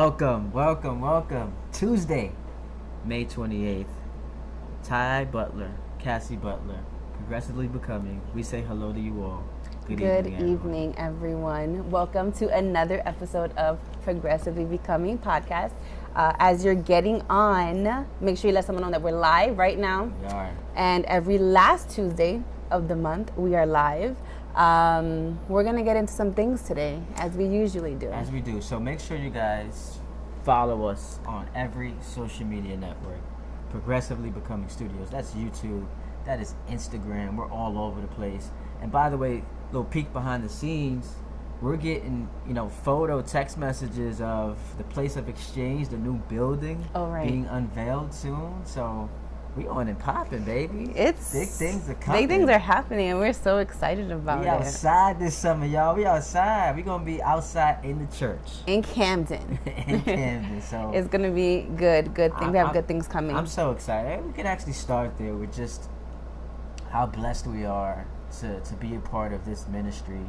Welcome. Tuesday, May 28th. Ty Butler, Cassie Butler, Progressively Becoming. We say hello to you all. Good evening, everyone. Welcome to another episode of Progressively Becoming podcast. As you're getting on, make sure you let someone know that we're live right now. We are. And every last Tuesday of the month, we are live. We're going to get into some things today, as we usually do. As we do. So make sure you guys follow us on every social media network. Progressively Becoming Studios. That's YouTube. That is Instagram. We're all over the place. And by the way, little peek behind the scenes, we're getting, photo, text messages of the place of exchange, the new building being unveiled soon. So we on and popping, baby. It's big things are coming. Big things are happening, and we're so excited about it. We outside this summer, y'all. We outside. We're going to be outside in the church. In Camden. So it's going to be good thing. We have good things coming. I'm so excited. We can actually start there with just how blessed we are to be a part of this ministry.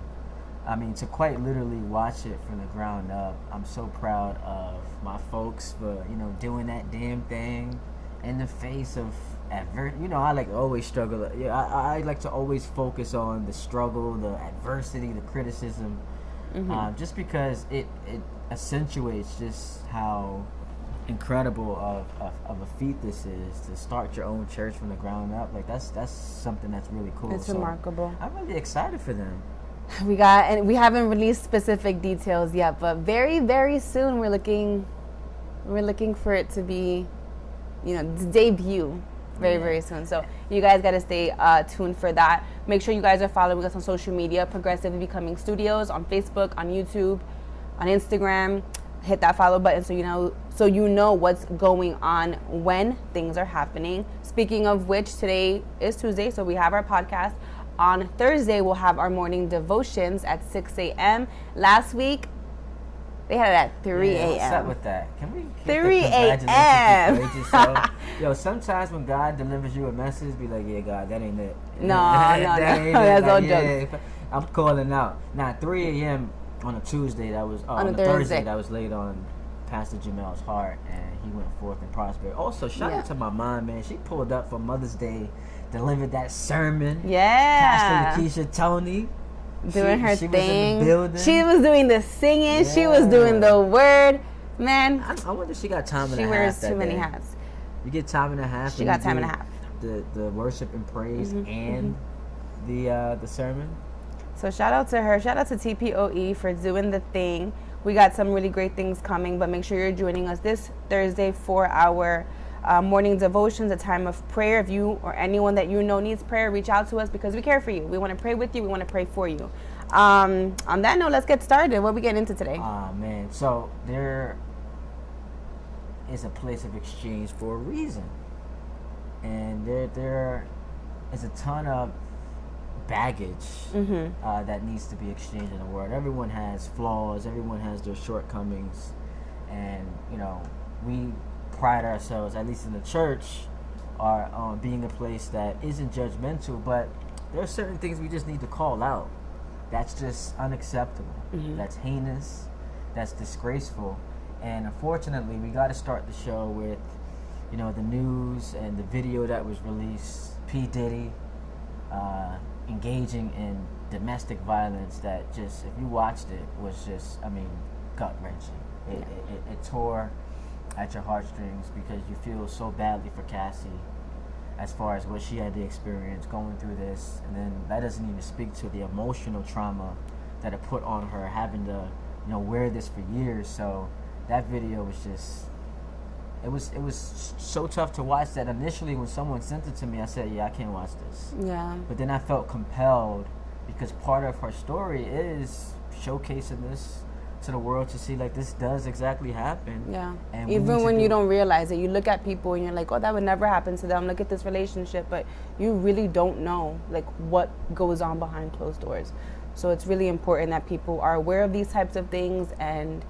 I mean, to quite literally watch it from the ground up. I'm so proud of my folks for, doing that damn thing in the face of adversity. I like to always struggle. I like to always focus on the struggle, the adversity, the criticism, just because it accentuates just how incredible of a feat this is, to start your own church from the ground up. Like that's something that's really cool. It's remarkable. I'm really excited for them. We haven't released specific details yet, but very, very soon we're looking for it to be, debut very soon. So you guys got to stay tuned for that. Make sure you guys are following us on social media, Progressively Becoming Studios, on Facebook, on YouTube, on Instagram. Hit that follow button so you know what's going on when things are happening. Speaking of which, today is Tuesday, so we have our podcast. On Thursday, we'll have our morning devotions at 6 a.m. Last week, they had it at 3 a.m. What's up with that? Can we 3 a.m. Yo, sometimes when God delivers you a message, be like, yeah, God, that ain't it. No. That's all jokes. I'm calling out. Now, 3 a.m. on a Tuesday, that was on a Thursday, that was laid on Pastor Jamel's heart, and he went forth and prospered. Also, shout out to my mom, man. She pulled up for Mother's Day, delivered that sermon. Yeah. Pastor Lakeisha Tony. Doing her thing. Was in the building. She was doing the singing. Yeah. She was doing the word. Man. I wonder if she got time and a half. She wears too many day. hats. You get time and a half. She got time and a half. The worship and praise and the sermon. So shout out to her. Shout out to TPOE for doing the thing. We got some really great things coming, but make sure you're joining us this Thursday for our morning devotions, a time of prayer. If you or anyone that you know needs prayer, reach out to us because we care for you. We want to pray with you. We want to pray for you. On that note, let's get started. What are we getting into today? Man. So there is a place of exchange for a reason. And there is a ton of baggage that needs to be exchanged in the world. Everyone has flaws. Everyone has their shortcomings. And, we pride ourselves, at least in the church, on being a place that isn't judgmental, but there are certain things we just need to call out. That's just unacceptable. That's heinous. That's disgraceful. And unfortunately, we got to start the show with, the news and the video that was released. P. Diddy engaging in domestic violence that just, if you watched it, was just, gut-wrenching. It tore at your heartstrings because you feel so badly for Cassie as far as what she had to experience going through this, and then that doesn't even speak to the emotional trauma that it put on her, having to wear this for years. So that video was just, it was so tough to watch that initially when someone sent it to me, I said, I can't watch this. Yeah. But then I felt compelled because part of her story is showcasing this to the world to see, like, this does exactly happen. Yeah. And even when you don't realize it, you look at people and you're like, oh, that would never happen to them. Look at this relationship. But you really don't know, like, what goes on behind closed doors. So it's really important that people are aware of these types of things, and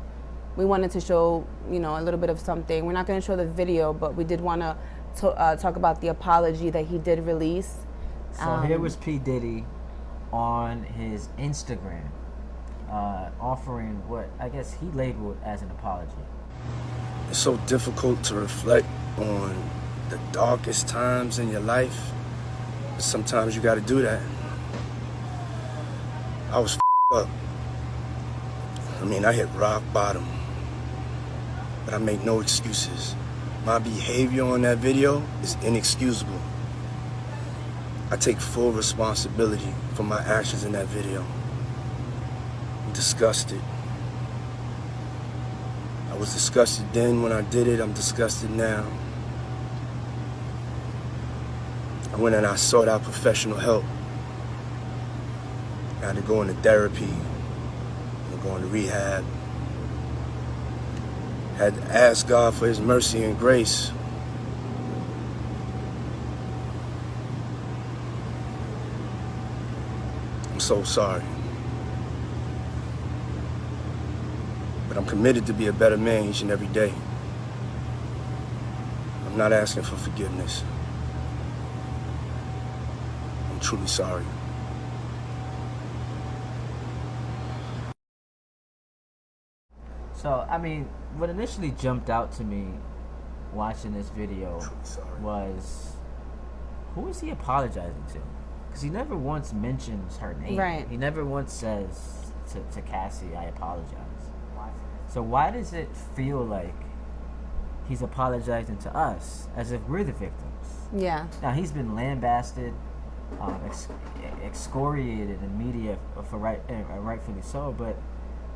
we wanted to show, a little bit of something. We're not going to show the video, but we did want to talk about the apology that he did release. So here was P. Diddy on his Instagram. offering what I guess he labeled as an apology. It's so difficult to reflect on the darkest times in your life. But sometimes you gotta do that. I was up. I mean, I hit rock bottom. But I make no excuses. My behavior on that video is inexcusable. I take full responsibility for my actions in that video. I'm disgusted. I was disgusted then when I did it. I'm disgusted now. I went and I sought out professional help. I had to go into therapy, go into rehab. Had to ask God for His mercy and grace. I'm so sorry. But I'm committed to be a better man each and every day. I'm not asking for forgiveness. I'm truly sorry. So, I mean, what initially jumped out to me watching this video was, who is he apologizing to? Because he never once mentions her name. Right. He never once says to Cassie, I apologize. So why does it feel like he's apologizing to us as if we're the victims? Yeah. Now, he's been lambasted, excoriated in media for rightfully so, but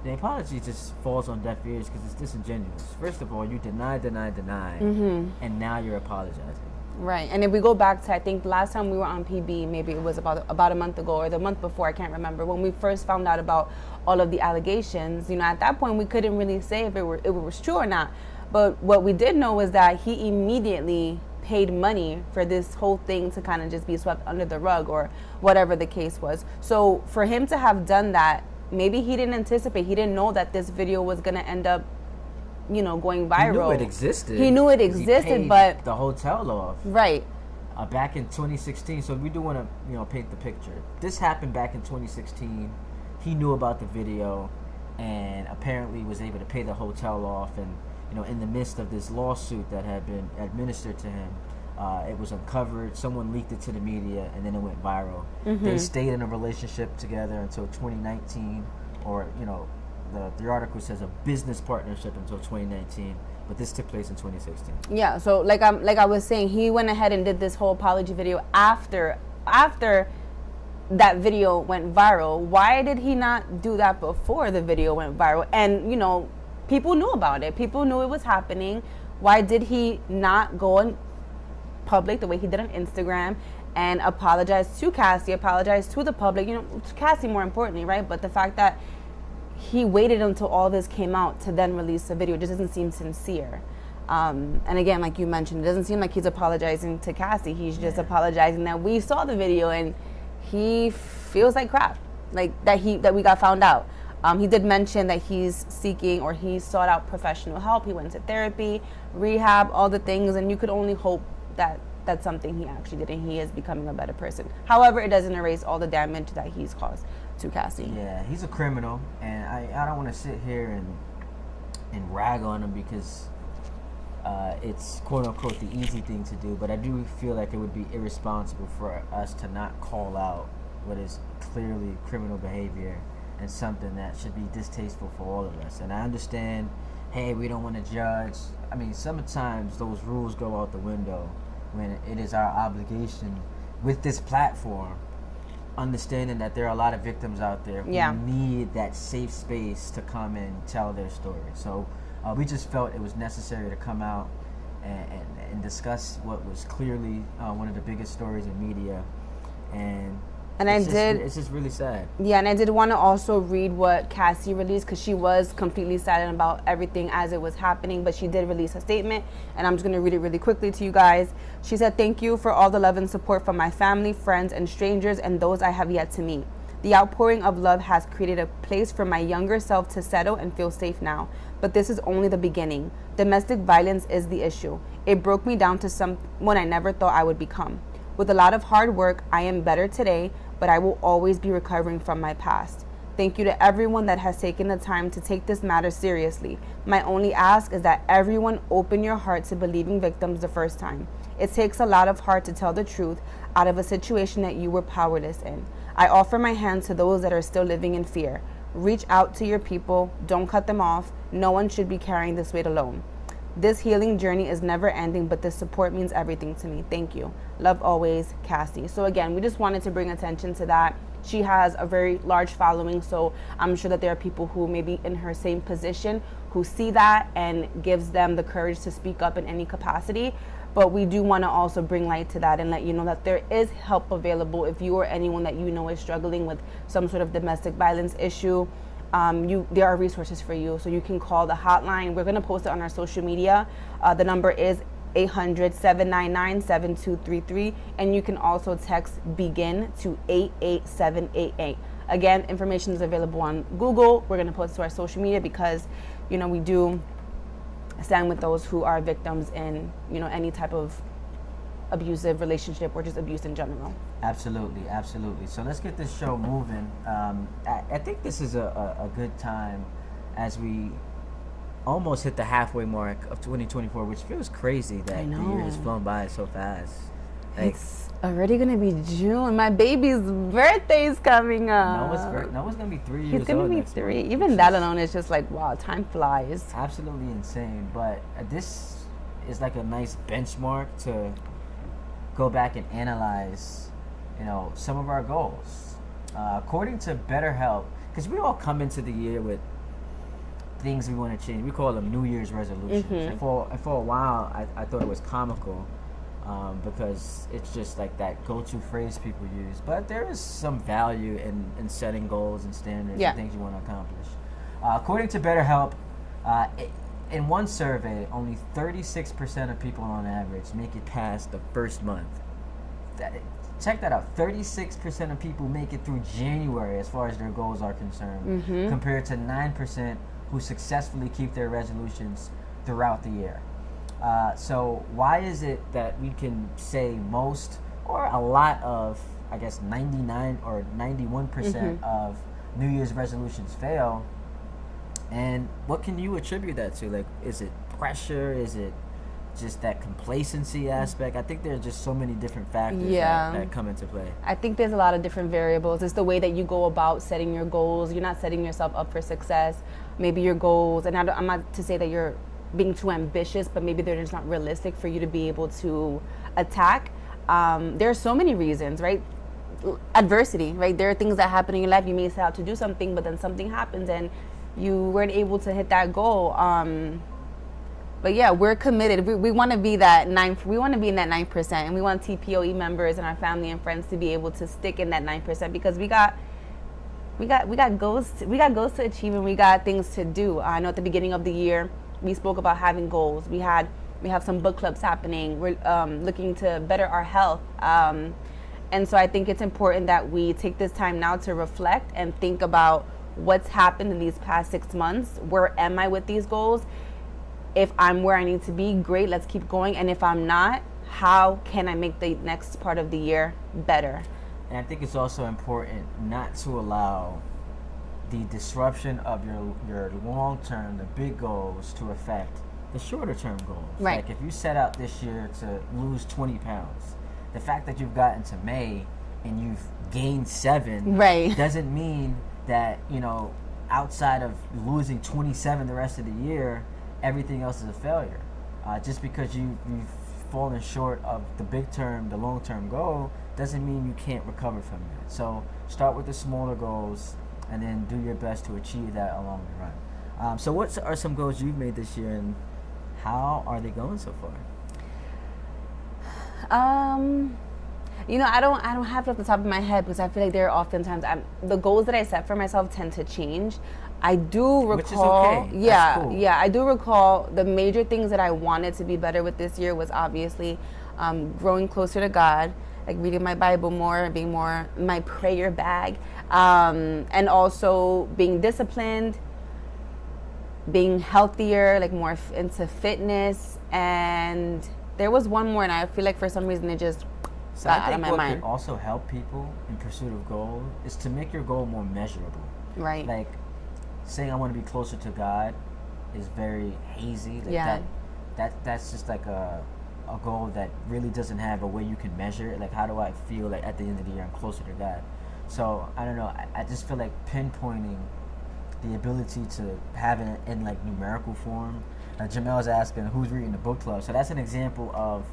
the apology just falls on deaf ears because it's disingenuous. First of all, you deny, and now you're apologizing. Right. And if we go back to, I think last time we were on PB, maybe it was about a month ago or the month before, I can't remember, when we first found out about all of the allegations, you know, at that point we couldn't really say if it was true or not. But what we did know was that he immediately paid money for this whole thing to kind of just be swept under the rug or whatever the case was. So for him to have done that, maybe he didn't anticipate, he didn't know that this video was going to end up, you know, going viral. He knew it existed. He knew it existed, but the hotel off. Right. Back in 2016, so we do want to, you know, paint the picture. This happened back in 2016. He knew about the video and apparently was able to pay the hotel off, and, you know, in the midst of this lawsuit that had been administered to him, it was uncovered. Someone leaked it to the media, and then it went viral. They stayed in a relationship together until 2019, or, you know, the article says a business partnership until 2019, but this took place in 2016. Yeah. So like I was saying, he went ahead and did this whole apology video after that video went viral. Why did he not do that before the video went viral? And, you know, people knew about it. People knew it was happening. Why did he not go on public the way he did on Instagram and apologize to Cassie, apologize to the public, you know, to Cassie more importantly, right? But the fact that he waited until all this came out to then release a video just doesn't seem sincere. And again, like you mentioned, it doesn't seem like he's apologizing to Cassie. He's just apologizing that we saw the video and he feels like crap, like that we got found out. He did mention that he's seeking, or he sought out professional help. He went to therapy, rehab, all the things, and you could only hope that that's something he actually did and he is becoming a better person. However, it doesn't erase all the damage that he's caused to Cassie. Yeah, he's a criminal, and I don't want to sit here and rag on him because it's quote unquote the easy thing to do, but I do feel like it would be irresponsible for us to not call out what is clearly criminal behavior and something that should be distasteful for all of us. And I understand, hey, we don't want to judge. I mean, sometimes those rules go out the window when it is our obligation with this platform, understanding that there are a lot of victims out there who need that safe space to come and tell their story. So we just felt it was necessary to come out and discuss what was clearly one of the biggest stories in media. And it's just really sad. Yeah, and I did want to also read what Cassie released, because she was completely silent about everything as it was happening, but she did release a statement, and I'm just going to read it really quickly to you guys. She said, "Thank you for all the love and support from my family, friends, and strangers, and those I have yet to meet. The outpouring of love has created a place for my younger self to settle and feel safe now. But this is only the beginning. Domestic violence is the issue. It broke me down to someone I never thought I would become. With a lot of hard work, I am better today, but I will always be recovering from my past. Thank you to everyone that has taken the time to take this matter seriously. My only ask is that everyone open your heart to believing victims the first time. It takes a lot of heart to tell the truth out of a situation that you were powerless in. I offer my hand to those that are still living in fear. Reach out to your people. Don't cut them off. No one should be carrying this weight alone. This healing journey is never ending, but this support means everything to me. Thank you. Love always, Cassie. So again, we just wanted to bring attention to that. She has a very large following, so I'm sure that there are people who may be in her same position who see that and gives them the courage to speak up in any capacity. But we do want to also bring light to that and let you know that there is help available if you or anyone that you know is struggling with some sort of domestic violence issue. There are resources for you, so you can call the hotline. We're going to post it on our social media. The number is 800-799-7233, and you can also text BEGIN to 88788. Again, information is available on Google. We're going to post it to our social media because, we do stand with those who are victims in, any type of abusive relationship or just abuse in general. Absolutely. So let's get this show moving. I think this is a good time as we almost hit the halfway mark of 2024, which feels crazy that the year has flown by so fast. It's already going to be June. My baby's birthday is coming up. Noah's going to be 3 years old. He's going to be 3. Even that alone is just like, wow, time flies. Absolutely insane. But this is like a nice benchmark to go back and analyze, some of our goals. According to BetterHelp, because we all come into the year with things we want to change. We call them New Year's resolutions. And for a while, I thought it was comical because it's just like that go-to phrase people use. But there is some value in setting goals and standards and things you want to accomplish. According to BetterHelp, in one survey, only 36% of people on average make it past the first month. Check that out. 36% of people make it through January as far as their goals are concerned, compared to 9% who successfully keep their resolutions throughout the year. So why is it that we can say most or a lot of, 99 or 91% of New Year's resolutions fail? And what can you attribute that to? Like, is it pressure? Is it just that complacency aspect? I think there are just so many different factors that come into play. I think there's a lot of different variables. It's the way that you go about setting your goals. You're not setting yourself up for success. Maybe your goals, and I'm not to say that you're being too ambitious, but maybe they're just not realistic for you to be able to attack. There are so many reasons, right? Adversity, right? There are things that happen in your life. You may set out to do something, but then something happens and you weren't able to hit that goal. But yeah, we're committed. We want to be that 9%. We want to be in that 9%, and we want TPOE members and our family and friends to be able to stick in that 9% because we got goals. We got goals to achieve, and we got things to do. I know at the beginning of the year we spoke about having goals. We have some book clubs happening. We're looking to better our health, and so I think it's important that we take this time now to reflect and think about what's happened in these past 6 months. Where am I with these goals? If I'm where I need to be, great, let's keep going. And if I'm not, how can I make the next part of the year better? And I think it's also important not to allow the disruption of your long-term, the big goals, to affect the shorter-term goals. Right. Like if you set out this year to lose 20 pounds, the fact that you've gotten to May and you've gained 7 doesn't mean that, outside of losing 27 the rest of the year, everything else is a failure. Just because you've fallen short of the big term, the long term goal, doesn't mean you can't recover from that. So start with the smaller goals and then do your best to achieve that along the run. So what are some goals you've made this year, and how are they going so far? I don't have it off the top of my head because I feel like there are oftentimes the goals that I set for myself tend to change. I do recall, which is okay. Yeah, That's cool. Yeah, I do recall the major things that I wanted to be better with this year was obviously growing closer to God, like reading my Bible more, being more in my prayer bag, and also being disciplined, being healthier, like more into fitness. And there was one more, and I feel like for some reason it just So got I out of think my what mind. could also help people in pursuit of goal is to make your goal more measurable. Right. Like, saying I want to be closer to God is very hazy. Like Yeah. That's just like a goal that really doesn't have a way you can measure it. Like, how do I feel like at the end of the year I'm closer to God? So I don't know. I just feel like pinpointing the ability to have it in like numerical form. Jamel's asking who's reading the book club. So that's an example of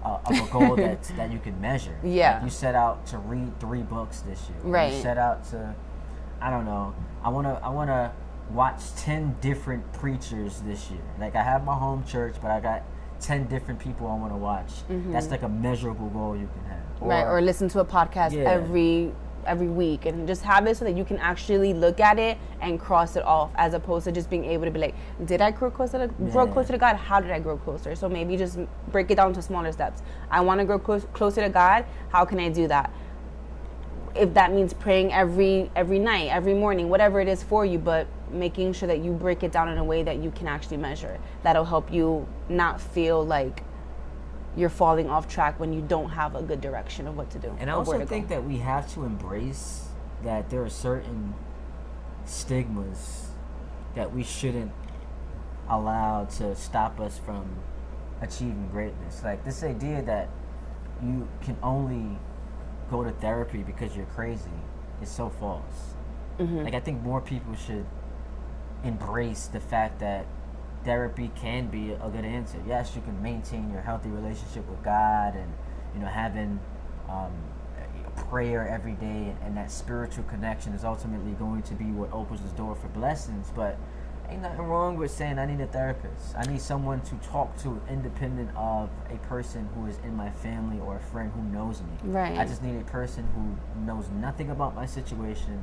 a goal that you can measure. Yeah. Like, you set out to read 3 books this year. Right. You set out to, I don't know. I wanna watch 10 different preachers this year. Like, I have my home church, but I got 10 different people I want to watch. That's like a measurable goal you can have. Right, or listen to a podcast every week, and just have it so that you can actually look at it and cross it off, as opposed to just being able to be like, did I grow closer to God? How did I grow closer? So maybe just break it down to smaller steps. I want to grow closer to God. How can I do that? If that means praying every night, every morning, whatever it is for you, but making sure that you break it down in a way that you can actually measure. That'll help you not feel like you're falling off track when you don't have a good direction of what to do. And I also think that we have to embrace that there are certain stigmas that we shouldn't allow to stop us from achieving greatness. Like, this idea that you can only go to therapy because you're crazy is so false. Like, I think more people should embrace the fact that therapy can be a good answer. Yes, you can maintain your healthy relationship with God, and having prayer every day, and that spiritual connection is ultimately going to be what opens the door for blessings. But ain't nothing wrong with saying I need a therapist. I need someone to talk to, independent of a person who is in my family or a friend who knows me. Right. I just need a person who knows nothing about my situation,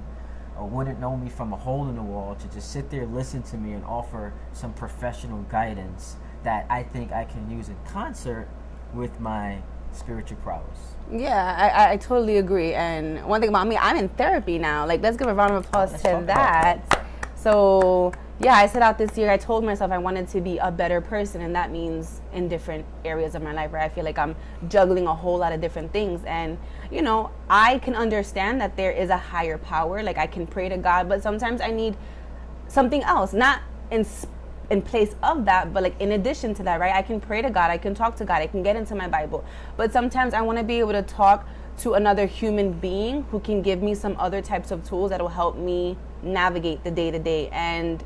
or wouldn't know me from a hole in the wall, to just sit there, listen to me, and offer some professional guidance that I think I can use in concert with my spiritual prowess. Yeah, I totally agree. And one thing about me, I'm in therapy now. Like, let's give a round of applause to that. So, yeah, I set out this year, I told myself I wanted to be a better person, and that means in different areas of my life where I feel like I'm juggling a whole lot of different things. And, I can understand that there is a higher power. Like, I can pray to God, but sometimes I need something else, not in place of that, but like in addition to that, right? I can pray to God, I can talk to God, I can get into my Bible, but sometimes I want to be able to talk to another human being who can give me some other types of tools that will help me navigate the day-to-day. And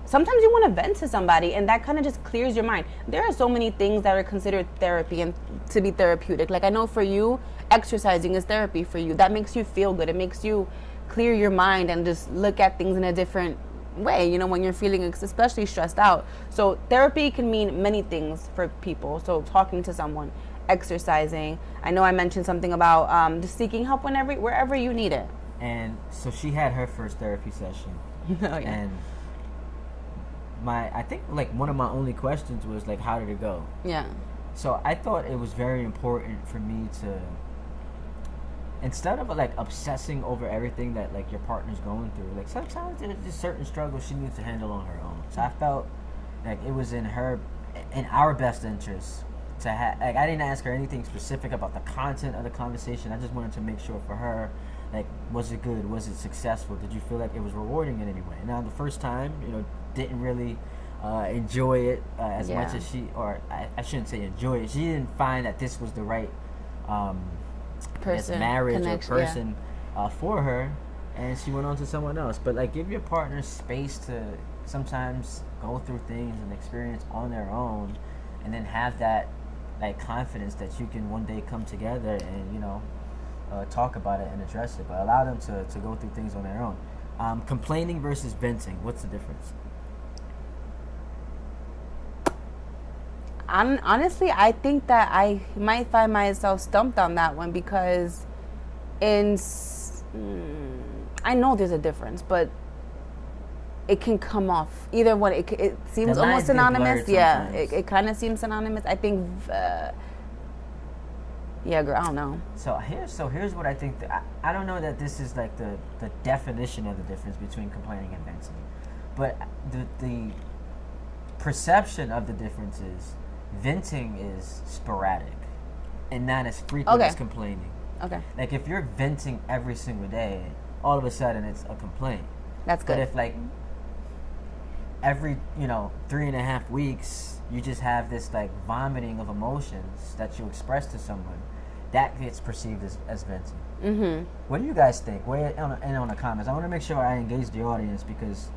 sometimes you want to vent to somebody, and that kind of just clears your mind. There are so many things that are considered therapy and to be therapeutic. Like, I know for you, exercising is therapy for you. That makes you feel good. It makes you clear your mind and just look at things in a different way, when you're feeling especially stressed out. So therapy can mean many things for people. So talking to someone, exercising. I know I mentioned something about just seeking help wherever you need it. And so she had her first therapy session. Oh, yeah. And I think like one of my only questions was like, how did it go? Yeah. So I thought it was very important for me to, instead of like obsessing over everything that like your partner's going through, like sometimes there's just certain struggles she needs to handle on her own. So I felt like it was in our best interest to have, like, I didn't ask her anything specific about the content of the conversation. I just wanted to make sure for her, like, was it good? Was it successful? Did you feel like it was rewarding in any way? Now, the first time, didn't really enjoy it as much as she, or I shouldn't say enjoy it. She didn't find that this was the right marriage connection, or person for her, and she went on to someone else. But like, give your partner space to sometimes go through things and experience on their own, and then have that like confidence that you can one day come together and talk about it and address it. But allow them to go through things on their own. Complaining versus venting, what's the difference? Honestly, I think that I might find myself stumped on that one, because I know there's a difference, but it can come off either one. It seems almost synonymous. Yeah, it kind of seems synonymous. I think. Yeah, girl, I don't know. So here's what I think. I don't know that this is like the definition of the difference between complaining and venting, but the perception of the difference is venting is sporadic and not as frequent as complaining. Okay. Like, if you're venting every single day, all of a sudden it's a complaint. That's good. But if like every 3.5 weeks you just have this like vomiting of emotions that you express to someone, that gets perceived as venting. Mm-hmm. What do you guys think? Weigh in on the comments. I want to make sure I engage the audience because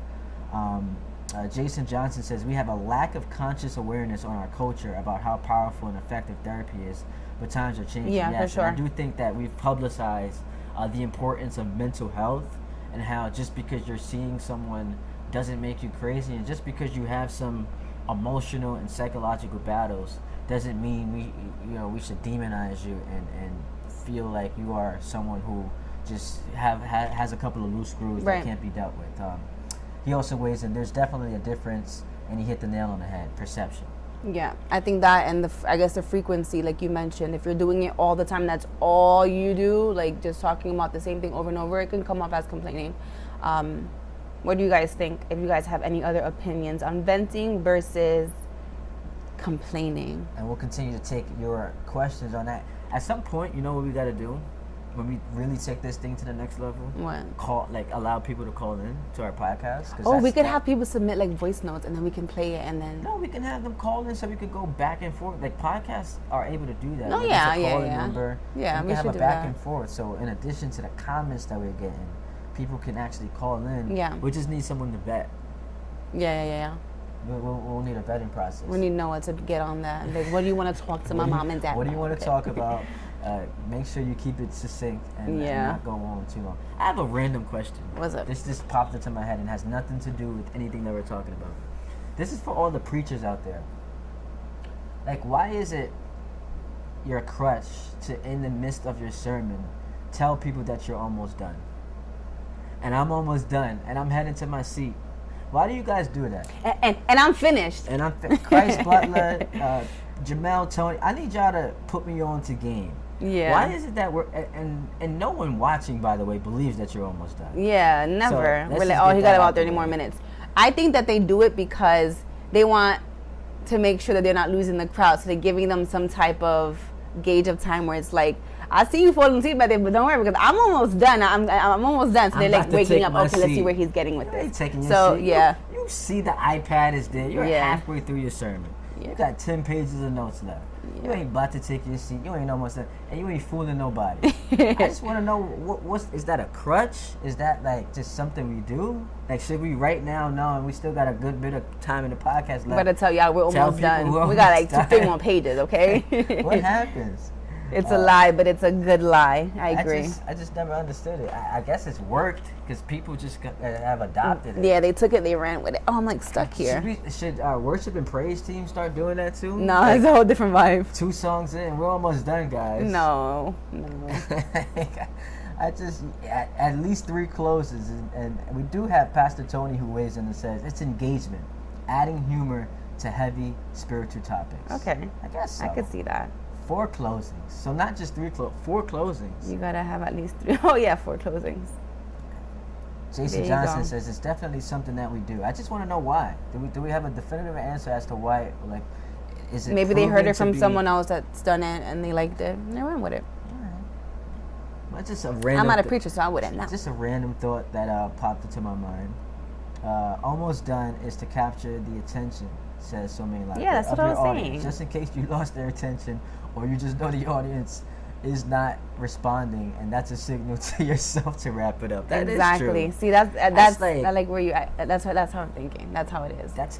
Jason Johnson says we have a lack of conscious awareness on our culture about how powerful and effective therapy is, but times are changing. Yeah, yes, for sure. And I do think that we've publicized the importance of mental health and how just because you're seeing someone doesn't make you crazy, and just because you have some emotional and psychological battles doesn't mean we should demonize you and feel like you are someone who just has a couple of loose screws Right. that can't be dealt with. He also weighs in. There's definitely a difference, and he hit the nail on the head. Perception. Yeah, I think that, and I guess the frequency, like you mentioned, if you're doing it all the time, that's all you do, like just talking about the same thing over and over, it can come off as complaining. What do you guys think? If you guys have any other opinions on venting versus complaining. And we'll continue to take your questions on that. At some point, you know what we got to do? When we really take this thing to the next level? What? Allow people to call in to our podcast. Oh, we could have people submit like voice notes and then we can play it and then... No, we can have them call in so we could go back and forth. Like podcasts are able to do that. Oh, Like, yeah, there's a call-in yeah. number. Yeah, we we can have should a do back that. and forth. So in addition to the comments that we're getting, people can actually call in. Yeah. We just need someone to vet. Yeah. We'll need a vetting process. We need Noah to get on that. Like, what do you want to talk to my mom and dad What do you about? want to talk about? Make sure you keep it succinct and not go on too long. I have a random question. What's up? This just popped into my head and has nothing to do with anything that we're talking about. This is for all the preachers out there. Like, why is it your crutch to, in the midst of your sermon, tell people that you're almost done? And I'm almost done, and I'm heading to my seat. Why do you guys do that? And I'm finished. And I'm Christ Butler, Jamel, Tony. I need y'all to put me on to game. Yeah. Why is it that we're and no one watching, by the way, believes that you're almost done? Yeah, never. let's We're like, just oh, get he that got out about the 30 more way. minutes. I think that they do it because they want to make sure that they're not losing the crowd. So they're giving them some type of gauge of time where it's like, I see you falling asleep, but don't worry because I'm almost done. I'm almost done. So I'm they're like about to waking take up. my Okay, let's see seat. where he's getting with You ain't this. taking your So seat. yeah, You see the iPad is there. You're Yeah. halfway through your sermon. Yeah. You got 10 pages of notes left. You ain't about to take your seat. You ain't almost done. And you ain't fooling nobody. I just want to know, is that a crutch? Is that like just something we do? Like, should we right now know, and we still got a good bit of time in the podcast left? better tell y'all we're Tell almost people done. we're We got almost like 3 done. more pages, okay? What happens? It's a lie, but it's a good lie. I agree. I just never understood it. I guess it's worked because people just have adopted it. Yeah, they took it, they ran with it. Oh, I'm like stuck here. Should our worship and praise team start doing that too? No, Like, it's a whole different vibe. 2 songs in, we're almost done, guys. No. I just at least 3 closes, and we do have Pastor Tony who weighs in and says it's engagement, adding humor to heavy spiritual topics. Okay. I guess so. I could see that. 4 closings, so not just 4 closings. You gotta have at least 3. Oh yeah, 4 closings. There Jason you Johnson go. says it's definitely something that we do. I just want to know why. Do we have a definitive answer as to why? Like, is it Maybe they heard proven it to from be- someone else that's done it and they liked it and they ran with it. Well, it's just a random. I'm not a preacher, so I wouldn't know. Just a random thought that popped into my mind. Almost done is to capture the attention, says so many like Yeah, that's of what I your was audience. saying. Just in case you lost their attention, or you just know the audience is not responding, and that's a signal to yourself to wrap it up. That is Exactly. true. See, that's like- I like where you. That's how I'm thinking. That's how it is. That's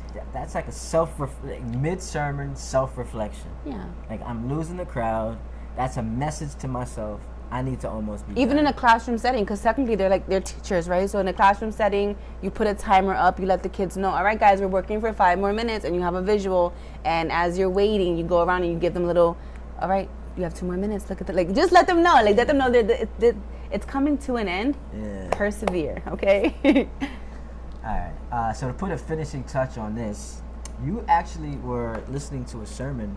like a mid sermon self reflection. Yeah. Like, I'm losing the crowd. That's a message to myself. I need to almost be Even done. in a classroom setting, because technically they're teachers, right? So in a classroom setting, you put a timer up, you let the kids know, all right, guys, we're working for 5 more minutes, and you have a visual. And as you're waiting, you go around and you give them little, all right, you have 2 more minutes. Look at that. Like, just let them know. Like, let them know that it's coming to an end. Yeah. Persevere, okay? All right. So to put a finishing touch on this, you actually were listening to a sermon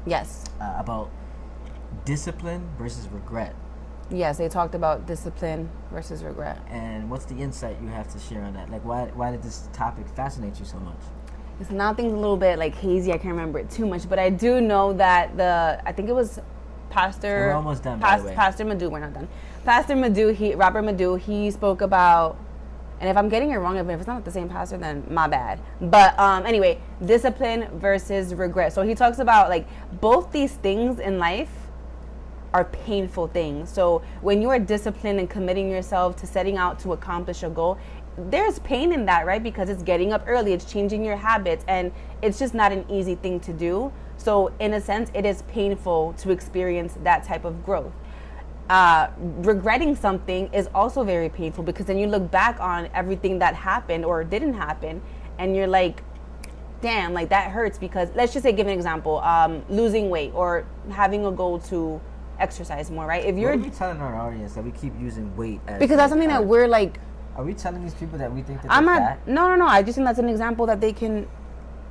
Yes. about discipline versus regret. Yes, they talked about discipline versus regret. And what's the insight you have to share on that? Like, why did this topic fascinate you so much? It's now things a little bit like hazy. I can't remember it too much, but I do know that I think it was Pastor. We're almost done, by the way. Pastor Madu, we're not done. Pastor Madu, Robert Madu, he spoke about, and if I'm getting it wrong, if it's not the same pastor, then my bad. But anyway, discipline versus regret. So he talks about like both these things in life are painful things. So when you are disciplined and committing yourself to setting out to accomplish a goal, there's pain in that, right? Because it's getting up early, it's changing your habits, and it's just not an easy thing to do. So in a sense, it is painful to experience that type of growth. Regretting something is also very painful, because then you look back on everything that happened or didn't happen, and you're like, damn, like that hurts. Because let's just say, give an example, losing weight or having a goal to exercise more, right? If you're, what are we telling our audience that we keep using weight as, because that's something that we're like, are we telling these people that we think that I'm they're not fat? no I just think that's an example that they can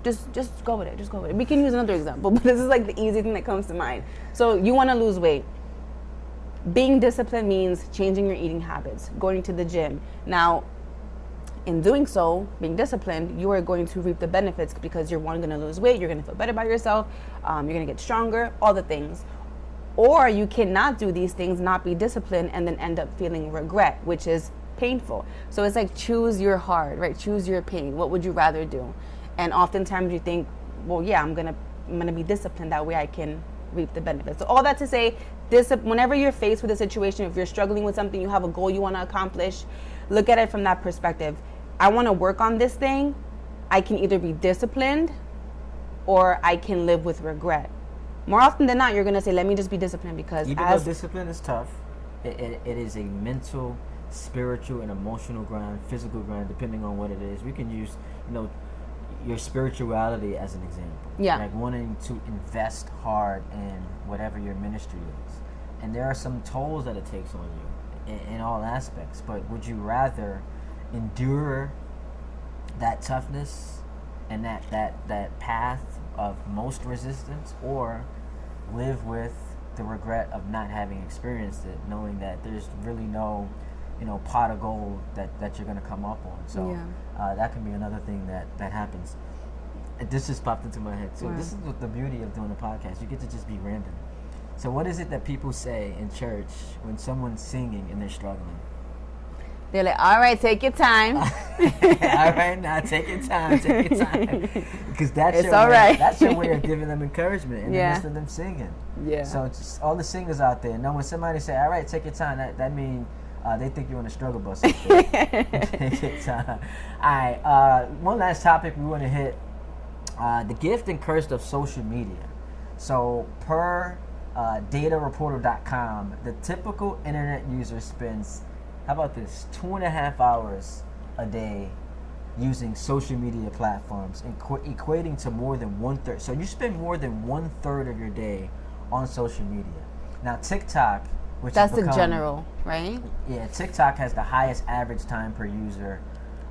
just go with it. We can use another example, but this is like the easy thing that comes to mind. So you want to lose weight. Being disciplined means changing your eating habits, going to the gym. Now, in doing so, being disciplined, you are going to reap the benefits, because you're going to lose weight, you're going to feel better about yourself, you're going to get stronger, all the things. Or you cannot do these things, not be disciplined, and then end up feeling regret, which is painful. So it's like, choose your heart, right? Choose your pain. What would you rather do? And oftentimes you think, well, yeah, I'm gonna be disciplined. That way I can reap the benefits. So all that to say, whenever you're faced with a situation, if you're struggling with something, you have a goal you want to accomplish, look at it from that perspective. I want to work on this thing. I can either be disciplined or I can live with regret. More often than not, you're going to say, let me just be disciplined, because even though discipline is tough, it is a mental, spiritual, and emotional grind, physical grind, depending on what it is. We can use, your spirituality as an example. Yeah. Like wanting to invest hard in whatever your ministry is. And there are some tolls that it takes on you in all aspects. But would you rather endure that toughness and that path of most resistance, or live with the regret of not having experienced it, knowing that there's really no pot of gold that you're going to come up on? So that can be another thing that happens. This just popped into my head. So This is what the beauty of doing a podcast. You get to just be random. So what is it that people say in church when someone's singing and they're struggling? They're like, all right, take your time. All right, now take your time. Because that's your way of giving them encouragement in the midst of them singing. Yeah. So just all the singers out there, when somebody say, all right, take your time, that means they think you're on a struggle bus. Take your time. All right, one last topic we want to hit, the gift and curse of social media. So per datareporter.com, the typical internet user spends, how about this, 2.5 hours a day using social media platforms, equating to more than 1/3. So you spend more than 1/3 of your day on social media. Now TikTok, which that's the general, right? Yeah, TikTok has the highest average time per user,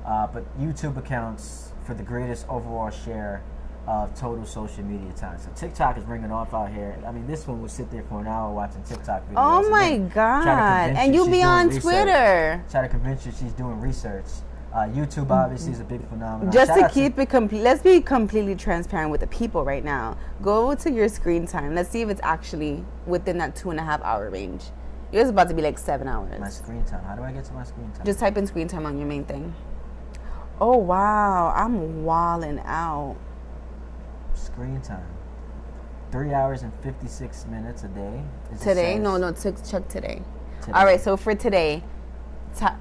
but YouTube accounts for the greatest overall share of total social media time. So TikTok is ringing off out here. I mean, this one will sit there for an hour watching TikTok videos. Oh my God. And you be on Twitter. Try to convince you she's doing research. YouTube obviously is a big phenomenon. Just to keep it complete, let's be completely transparent with the people right now. Go to your screen time. Let's see if it's actually within that 2.5 hour range. Yours is about to be like 7 hours. My screen time. How do I get to my screen time? Just type in screen time on your main thing. Oh wow, I'm wilding out. Screen time. 3 hours and 56 minutes a day. Today? No, check today. All right, so for today,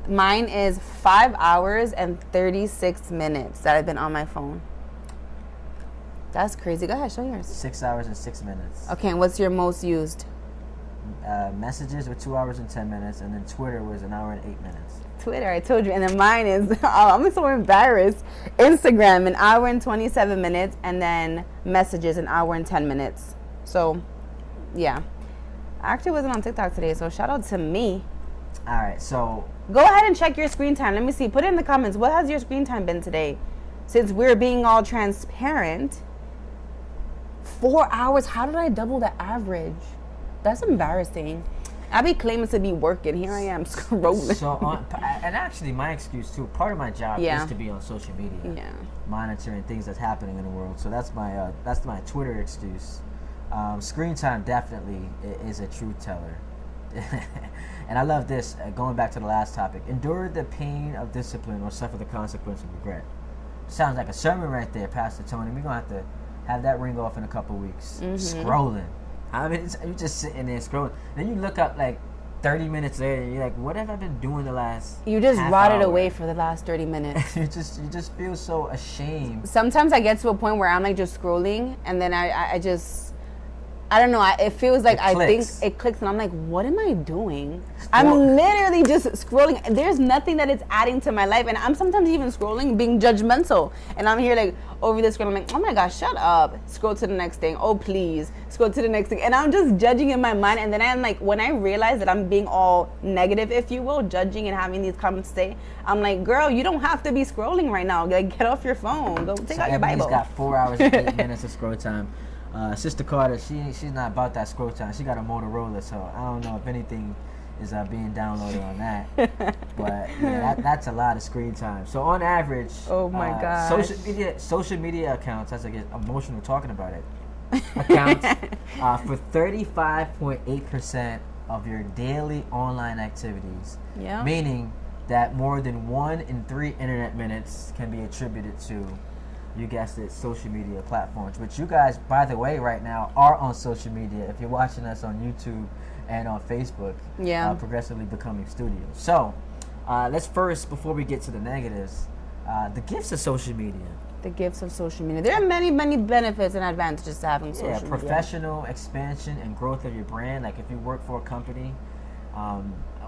mine is 5 hours and 36 minutes that I've been on my phone. That's crazy. Go ahead, show yours. 6 hours and 6 minutes. Okay, and what's your most used? Messages were 2 hours and 10 minutes, and then Twitter was 1 hour and 8 minutes. Twitter, I told you. And then mine is, I'm so embarrassed. Instagram, 1 hour and 27 minutes, and then messages, 1 hour and 10 minutes. So, yeah. I actually wasn't on TikTok today, so shout out to me. All right, so go ahead and check your screen time. Let me see. Put it in the comments. What has your screen time been today? Since we're being all transparent, 4 hours. How did I double the average? That's embarrassing. I be claiming to be working. Here I am scrolling. So, and actually, my excuse too. Part of my job is to be on social media, monitoring things that's happening in the world. So that's my Twitter excuse. Screen time definitely is a truth teller. And I love this, going back to the last topic. Endure the pain of discipline or suffer the consequence of regret. Sounds like a sermon right there, Pastor Tony. We're going to have that ring off in a couple weeks. Scrolling. I mean, you're just sitting there scrolling. Then you look up like 30 minutes later and you're like, what have I been doing the last You just half rotted hour? away for the last 30 minutes. you just feel so ashamed. Sometimes I get to a point where I'm like just scrolling, and then I don't know. It feels like I think it clicks, and I'm like, what am I doing? I'm literally just scrolling. There's nothing that it's adding to my life, and I'm sometimes even scrolling, being judgmental, and I'm here like over this scroll. I'm like, oh my gosh, shut up. Scroll to the next thing. Oh please, scroll to the next thing, and I'm just judging in my mind. And then I'm like, when I realize that I'm being all negative, if you will, judging and having these comments say, I'm like, girl, you don't have to be scrolling right now. Like, get off your phone. Go take out your Bible. He's got 4 hours and 8 minutes of scroll time. Sister Carter, she's not about that scroll time. She got a Motorola, so I don't know if anything is being downloaded on that. But yeah, that's a lot of screen time. So on average, oh my gosh, social media accounts. As I get emotional talking about it, accounts for 35.8% of your daily online activities. Yeah. Meaning that more than 1 in 3 internet minutes can be attributed to, you guessed it, social media platforms, which you guys, by the way, right now are on social media. If you're watching us on YouTube and on Facebook, Progressively Becoming Studios. So let's first, before we get to the negatives, the gifts of social media. The gifts of social media. There are many, many benefits and advantages to having social media. Professional expansion and growth of your brand. Like if you work for a company,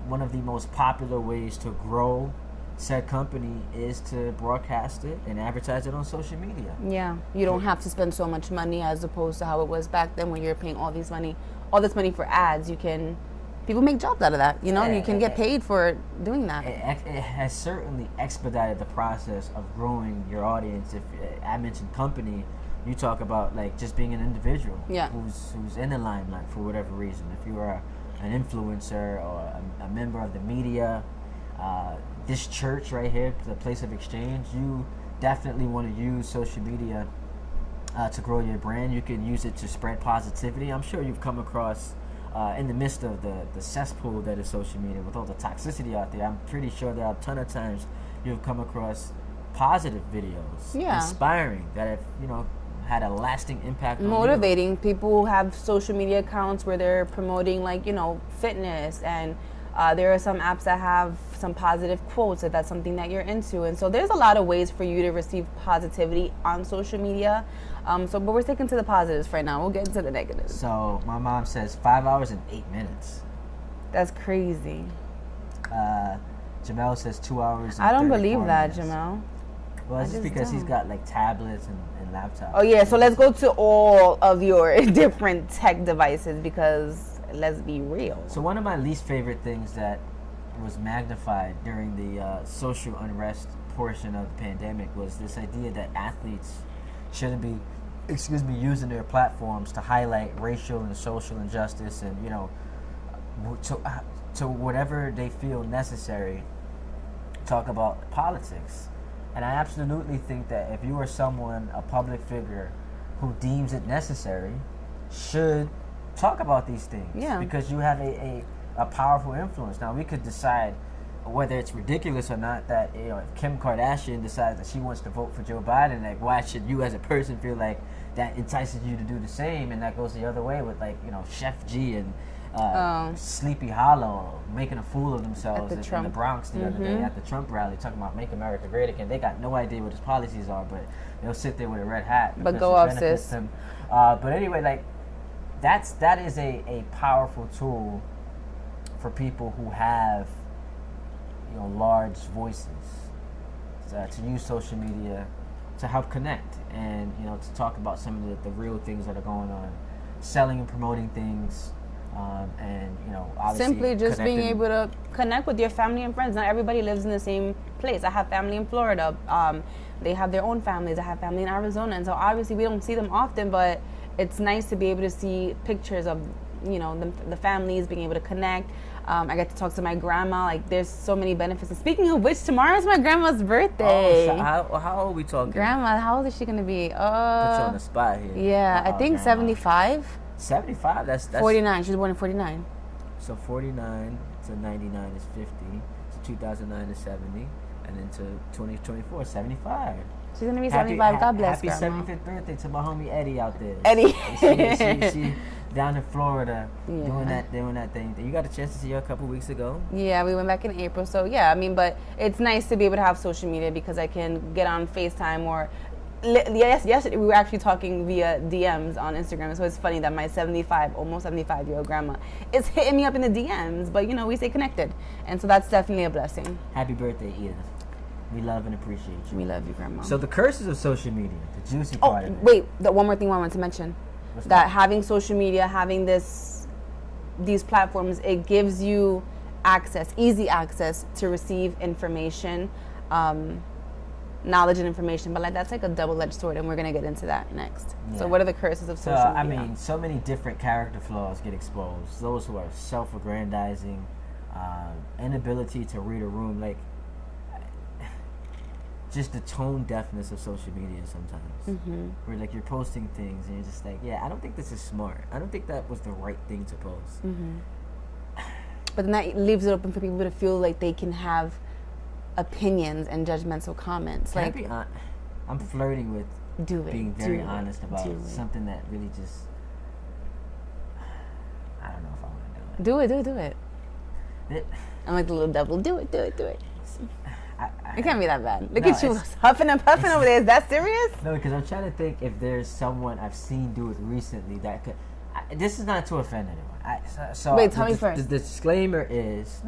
one of the most popular ways to grow said company is to broadcast it and advertise it on social media. Yeah, you don't have to spend so much money as opposed to how it was back then when you're paying all this money for ads. People make jobs out of that, you know, and you can get paid for doing that. It has certainly expedited the process of growing your audience. If I mentioned company, you talk about like just being an individual who's in the limelight for whatever reason. If you are an influencer or a member of the media, this church right here, the place of exchange, you definitely want to use social media to grow your brand. You can use it to spread positivity. I'm sure you've come across, in the midst of the cesspool that is social media, with all the toxicity out there, I'm pretty sure there are a ton of times you've come across positive videos, inspiring, that have, had a lasting impact on motivating. People have social media accounts where they're promoting fitness, and there are some apps that have some positive quotes if that's something that you're into. And so there's a lot of ways for you to receive positivity on social media. But we're sticking to the positives right now. We'll get into the negatives. So my mom says 5 hours and 8 minutes. That's crazy. Jamel says 2 hours and I don't 34 believe that, minutes. Jamel. Well, it's just because he's got like tablets and laptops. Oh yeah, so let's go to all of your different tech devices, because let's be real. So one of my least favorite things that was magnified during the social unrest portion of the pandemic was this idea that athletes shouldn't be, using their platforms to highlight racial and social injustice and, to whatever they feel necessary, talk about politics. And I absolutely think that if you are someone, a public figure, who deems it necessary, should talk about these things. Yeah. Because you have a powerful influence. Now, we could decide whether it's ridiculous or not that, if Kim Kardashian decides that she wants to vote for Joe Biden, like, why should you as a person feel like that entices you to do the same? And that goes the other way with, Chef G and Sleepy Hollow making a fool of themselves in the Bronx the other day at the Trump rally, talking about Make America Great Again. They got no idea what his policies are, but they'll sit there with a red hat. But go off, sis. Them. But anyway, that is a powerful tool for people who have large voices, to use social media to help connect and to talk about some of the real things that are going on, selling and promoting things. And obviously simply just being able to connect with your family and friends. Not everybody lives in the same place. I have family in Florida. They have their own families. I have family in Arizona, and so obviously we don't see them often. But it's nice to be able to see pictures of the families, being able to connect. I get to talk to my grandma. There's so many benefits. And speaking of which, tomorrow's my grandma's birthday. Oh, so how old are we talking? Grandma, how old is she gonna be? Put you on the spot here. Yeah, I think 75. 75. That's 49. She was born in 49. So 49 to 99 is 50. To 2009 is 70, and then to 2024 75. She's gonna be 75. God bless. Happy Grandma. 75th birthday to my homie Eddie out there. Eddie. she down in Florida doing that thing. You got a chance to see her a couple weeks ago. Yeah, we went back in April. So yeah, I mean, but it's nice to be able to have social media because I can get on FaceTime or. Yesterday we were actually talking via DMs on Instagram, so it's funny that my almost 75-year-old grandma is hitting me up in the DMs, but we stay connected, and so that's definitely a blessing. Happy birthday, Edith. We love and appreciate you. We love you, Grandma. So the curses of social media, the juicy part of it. Wait, one more thing I wanted to mention. What's that having social media, having these platforms, it gives you easy access to receive information, knowledge and information, but that's like a double-edged sword, and we're going to get into that next. Yeah. So what are the curses of social media? I mean, so many different character flaws get exposed. Those who are self-aggrandizing, inability to read a room, like just the tone deafness of social media sometimes. Where like you're posting things and you're just like, yeah, I don't think this is smart. I don't think that was the right thing to post. But then that leaves it open for people to feel like they can have opinions and judgmental comments. I'm flirting with being very honest about something that really just, I don't know if I want to do it. Do it. I'm like the little devil. Do it. It can't be that bad. Look at you huffing and puffing over there. Is that serious? No, because I'm trying to think if there's someone I've seen do it recently that could. This is not to offend anyone. Wait, tell me first. The disclaimer is,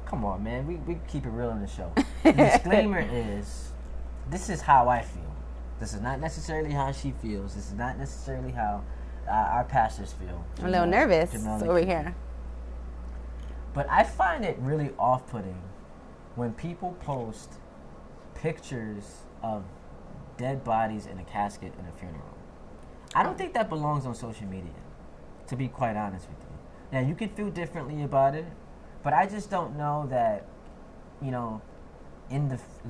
come on, man. We keep it real on the show. The disclaimer is, this is how I feel. This is not necessarily how she feels. This is not necessarily how our pastors feel. I'm a little nervous over here. But I find it really off-putting when people post pictures of dead bodies in a casket in a funeral. I don't think that belongs on social media, to be quite honest with you. Now, you can feel differently about it, but I just don't know that,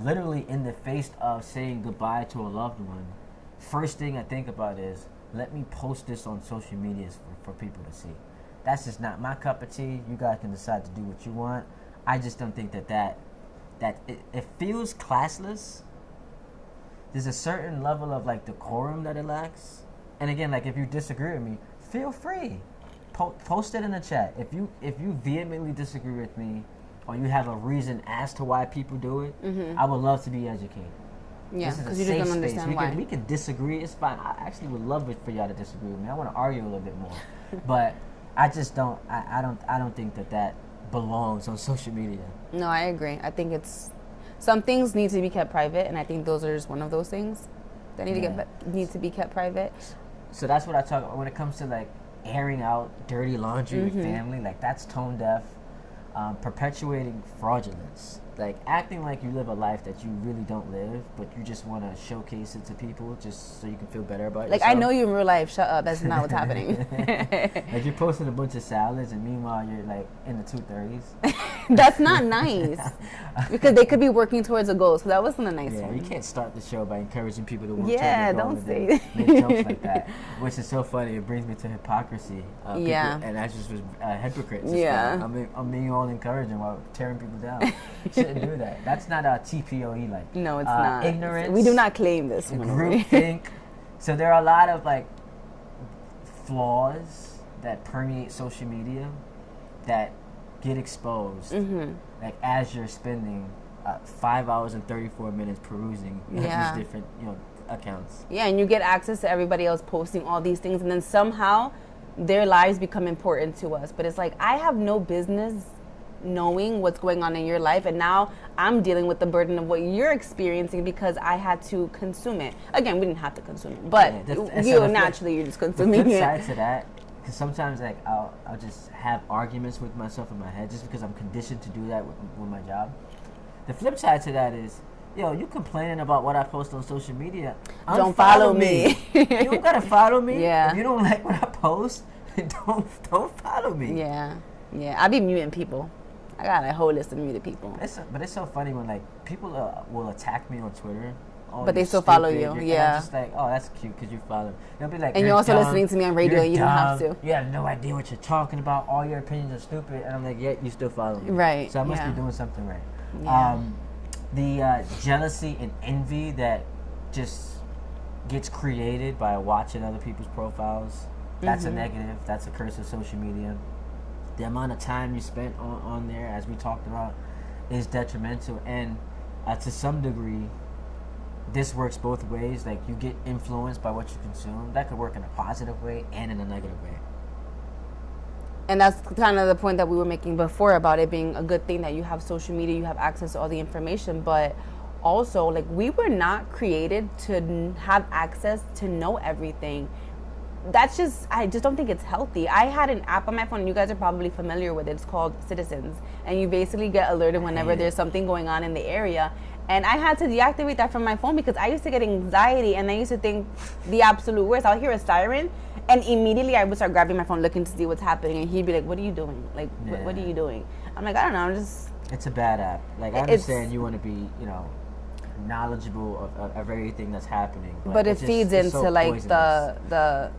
literally in the face of saying goodbye to a loved one, first thing I think about is, let me post this on social media for people to see. That's just not my cup of tea. You guys can decide to do what you want. I just don't think that it feels classless. There's a certain level of decorum that it lacks. And again, if you disagree with me, feel free. Post it in the chat. If you vehemently disagree with me, or you have a reason as to why people do it, I would love to be educated. Yeah, because you just don't understand why. We can disagree. It's fine. I actually would love it for y'all to disagree with me. I want to argue a little bit more, but I just don't. I don't think that belongs on social media. No, I agree. I think some things need to be kept private, and I think those are just one of those things that need to be kept private. So that's what I talk about when it comes to airing out dirty laundry with family. That's tone deaf. Perpetuating fraudulence, acting like you live a life that you really don't live, but you just want to showcase it to people just so you can feel better about yourself. I know you in real life. Shut up. That's not what's happening. You're posting a bunch of salads, and meanwhile you're in the 230s. That's not nice, because they could be working towards a goal. So that wasn't a nice one. You can't start the show by encouraging people to work towards a goal. Don't say make jokes like that, which is so funny. It brings me to hypocrisy. People, and I just was hypocrites. I'm being all encouraging while tearing people down. Shouldn't do that. That's not a TPOE No, it's not. Ignorance. We do not claim this. Groupthink. So there are a lot of flaws that permeate social media that get exposed. As you're spending 5 hours and 34 minutes perusing these different accounts. Yeah, and you get access to everybody else posting all these things, and then somehow their lives become important to us. But it's I have no business knowing what's going on in your life, and now I'm dealing with the burden of what you're experiencing because I had to consume it. Again, we didn't have to consume it, but you're just consuming it. The flip side to that, because sometimes I'll just have arguments with myself in my head just because I'm conditioned to do that with my job. The flip side to that is, you complaining about what I post on social media. Don't follow me. You don't gotta follow me. Yeah. If you don't like what I post, don't follow me. Yeah. I be muting people. I got a whole list of muted people. But it's so funny when people will attack me on Twitter oh, But they you're still follow stupid. you, And yeah. I'm just like, oh, that's cute because you follow. They'll be like, And you're also dumb, listening to me on radio, you're and you don't have dumb, to. You have no idea what you're talking about. All your opinions are stupid. And I'm like, yeah, you still follow me. Right, So I must yeah. be doing something right. Yeah. The jealousy and envy that just gets created by watching other people's profiles, that's a negative. That's a curse of social media. The amount of time you spent on there, as we talked about, is detrimental. And to some degree, this works both ways. Like, you get influenced by what you consume. That could work in a positive way and in a negative way. And that's kind of the point that we were making before about it being a good thing that you have social media, you have access to all the information, but also, like, we were not created to have access to know everything. I just don't think it's healthy. I had an app on my phone, and you guys are probably familiar with it. It's called Citizens, and you basically get alerted whenever there's something going on in the area. And I had to deactivate that from my phone because I used to get anxiety, and I used to think the absolute worst. I'll hear a siren, and immediately I would start grabbing my phone, looking to see what's happening, and he'd be like, "What are you doing? Like, what are you doing?" I'm like, "I don't know. I'm just." It's a bad app. Like, I understand you want to be, knowledgeable of everything that's happening, but it feeds into so like poisonous. the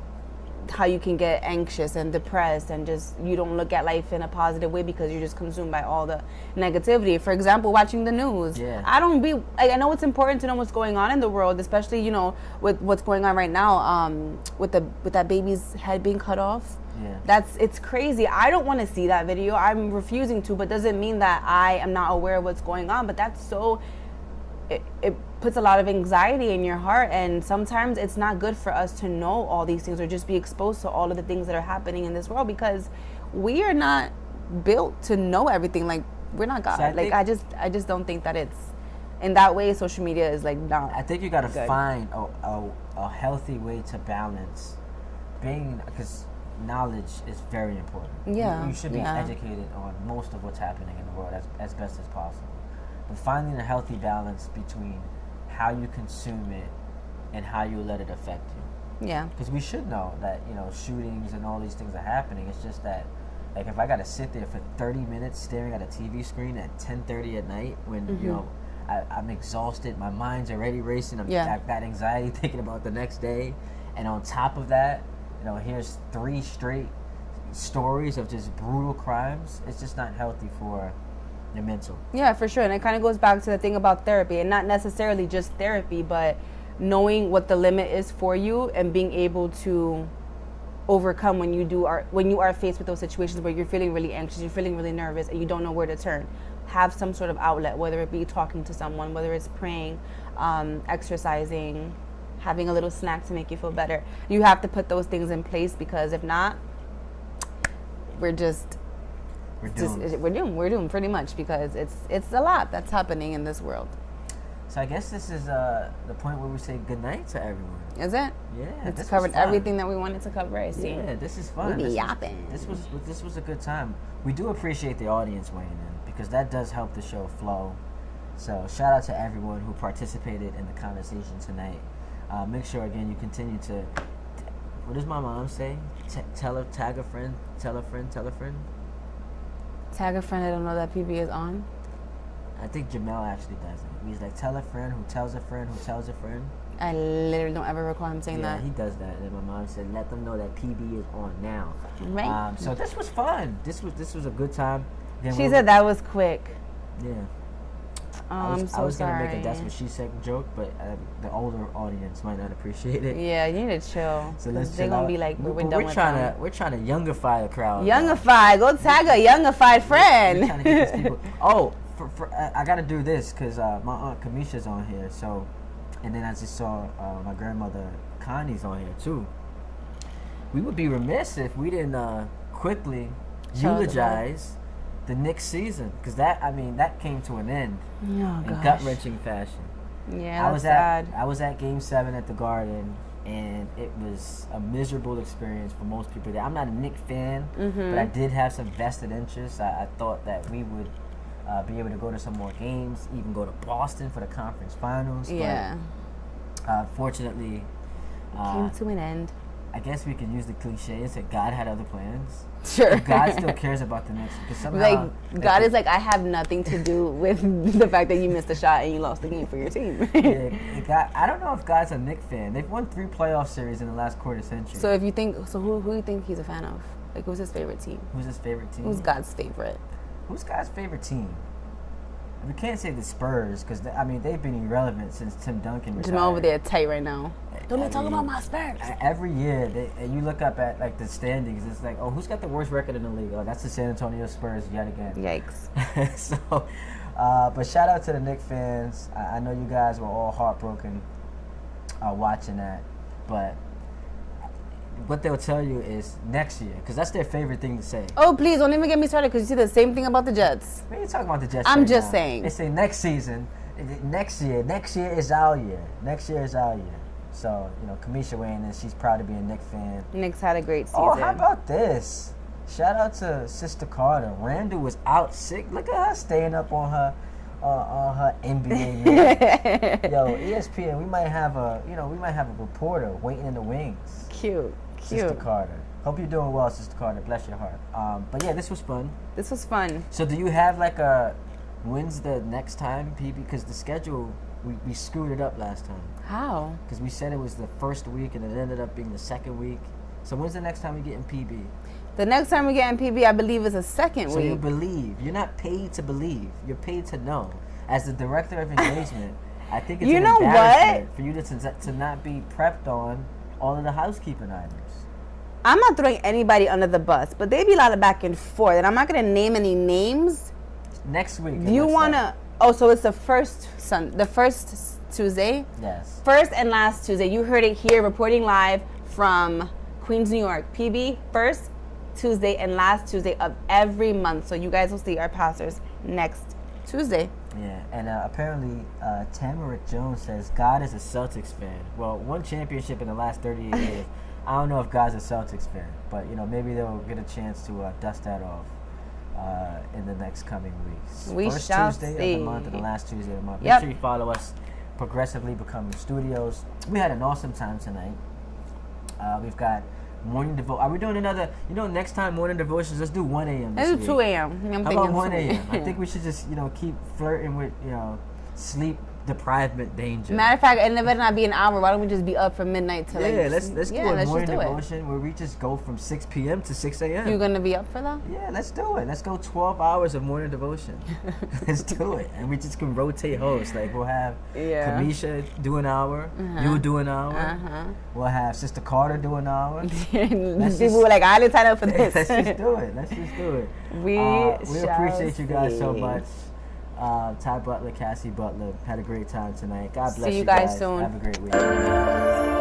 how you can get anxious and depressed, and just you don't look at life in a positive way because you're just consumed by all the negativity. For example, watching the news. Yeah. I know it's important to know what's going on in the world, especially with what's going on right now, with that baby's head being cut off. Yeah. It's crazy. I don't want to see that video. I'm refusing to, but doesn't mean that I am not aware of what's going on. But that's so. It puts a lot of anxiety in your heart, and sometimes it's not good for us to know all these things or just be exposed to all of the things that are happening in this world, because we are not built to know everything. Like, we're not God. So I just don't think that it's in that way. Social media is like not. I think you got to good. find a healthy way to balance because knowledge is very important. Yeah, you should be yeah. educated on most of what's happening in the world as best as possible. But finding a healthy balance between how you consume it and how you let it affect you. Yeah. Because we should know that, shootings and all these things are happening. It's just that, like, if I got to sit there for 30 minutes staring at a TV screen at 10:30 at night when, I'm exhausted, my mind's already racing, I've got anxiety thinking about the next day. And on top of that, here's 3 straight stories of just brutal crimes. It's just not healthy for your mental. Yeah, for sure. And it kind of goes back to the thing about therapy, and not necessarily just therapy, but knowing what the limit is for you and being able to overcome when you are faced with those situations where you're feeling really anxious, you're feeling really nervous, and you don't know where to turn. Have some sort of outlet, whether it be talking to someone, whether it's praying, exercising, having a little snack to make you feel better. You have to put those things in place, because if not, we're doomed. We're doomed pretty much, because it's a lot that's happening in this world. So I guess this is the point where we say goodnight to everyone. Is it? Yeah. It's covered everything that we wanted to cover, I see. Yeah, this is fun. We be yapping. This was a good time. We do appreciate the audience weighing in, because that does help the show flow. So shout out to everyone who participated in the conversation tonight. Make sure, again, you continue to, what does my mom say? Tag a friend, tell a friend, tell a friend. Tag a friend. I don't know that PB is on. I think Jamel actually does it. He's like, tell a friend who tells a friend who tells a friend. I literally don't ever recall him saying that. Yeah, he does that. And my mom said, let them know that PB is on now. Right. So this was fun. This was a good time. Then She said that was quick. Yeah. I'm so I was sorry. gonna make a that's what she said joke, but the older audience might not appreciate it. Yeah, you need to chill. So let's they're chill gonna out. be like, we're done with them. We're trying to youngify the crowd. Youngify. Go tag a youngified friend. We're trying to get these people. Oh, I gotta do this because my aunt Kamisha's on here. So, and then I just saw my grandmother Connie's on here too. We would be remiss if we didn't quickly eulogize the Knicks season, because that came to an end in gut-wrenching fashion. Yeah, that's sad. I was at Game 7 at the Garden, and it was a miserable experience for most people there. I'm not a Knicks fan, but I did have some vested interests. I thought that we would be able to go to some more games, even go to Boston for the conference finals. Yeah. But, fortunately, it came to an end. I guess we could use the cliche and say God had other plans. Sure. But God still cares about the Knicks because somehow God is like, I have nothing to do with the fact that you missed a shot and you lost the game for your team. I don't know if God's a Knicks fan. They've won 3 playoff series in the last quarter century. So if you think, who do you think he's a fan of? Like, who's his favorite team? Who's his favorite team? Who's God's favorite? Who's God's favorite team? We can't say the Spurs because they've been irrelevant since Tim Duncan retired. Jamal over there tight right now. Don't be talking about my Spurs. Every year, you look up at like the standings. It's like, oh, who's got the worst record in the league? Oh, that's the San Antonio Spurs yet again. Yikes. So, but shout out to the Knicks fans. I know you guys were all heartbroken watching that, but what they'll tell you is next year, because that's their favorite thing to say. Oh, please don't even get me started because you see the same thing about the Jets. We ain't talking about the Jets. I'm right just now. saying. They say next season, next year is our year. Next year is our year. So, Kamisha weighing in, she's proud to be a Knicks fan. Knicks had a great season. Oh, how about this? Shout out to Sister Carter. Randall was out sick. Look at her staying up on her NBA news. Yo, ESPN, we might have a reporter waiting in the wings. Cute. Sister Carter. Hope you're doing well, Sister Carter. Bless your heart. But yeah, this was fun. This was fun. So do you have when's the next time, PB? Because the schedule, we screwed it up last time. How? Because we said it was the first week and it ended up being the second week. So when's the next time we get in PB? The next time we get in PB, I believe, is a second week. So you believe. You're not paid to believe. You're paid to know. As the director of engagement, I think it's an embarrassment for you to not be prepped on all of the housekeeping items. I'm not throwing anybody under the bus, but they be a lot of back and forth, and I'm not going to name any names. Next week. Do you want to... Oh, so it's the first Tuesday? Yes. First and last Tuesday. You heard it here, reporting live from Queens, New York. PB, first Tuesday and last Tuesday of every month. So you guys will see our pastors next Tuesday. Yeah, and apparently Tamarick Jones says God is a Celtics fan. Well, one championship in the last 38 years. I don't know if God's a Celtics fan, but maybe they'll get a chance to dust that off in the next coming weeks. We First shall Tuesday see. of the month and the last Tuesday of the month. Yep. Make sure you follow us, Progressively Becoming Studios. We had an awesome time tonight. We've got morning devotion. Are we doing another? Next time morning devotions. Let's do 1 a.m. Let's do 2 a.m. I'm How thinking about 1 a.m.? I 2 think we should just keep flirting with sleep deprivement danger. Matter of fact, and it better not be an hour. Why don't we just be up from midnight to let's do a morning just do devotion where we just go from 6 p.m. to 6 a.m. You gonna be up for that? Yeah, let's do it. Let's go 12 hours of morning devotion. Let's do it, and we just can rotate hosts. Like we'll have Kamisha do an hour, you do an hour. We'll have Sister Carter do an hour. People were like, I didn't sign up for this. Let's just do it. We appreciate you guys so much. Ty Butler, Cassie Butler had a great time tonight. God bless you guys. See you guys soon. Have a great week.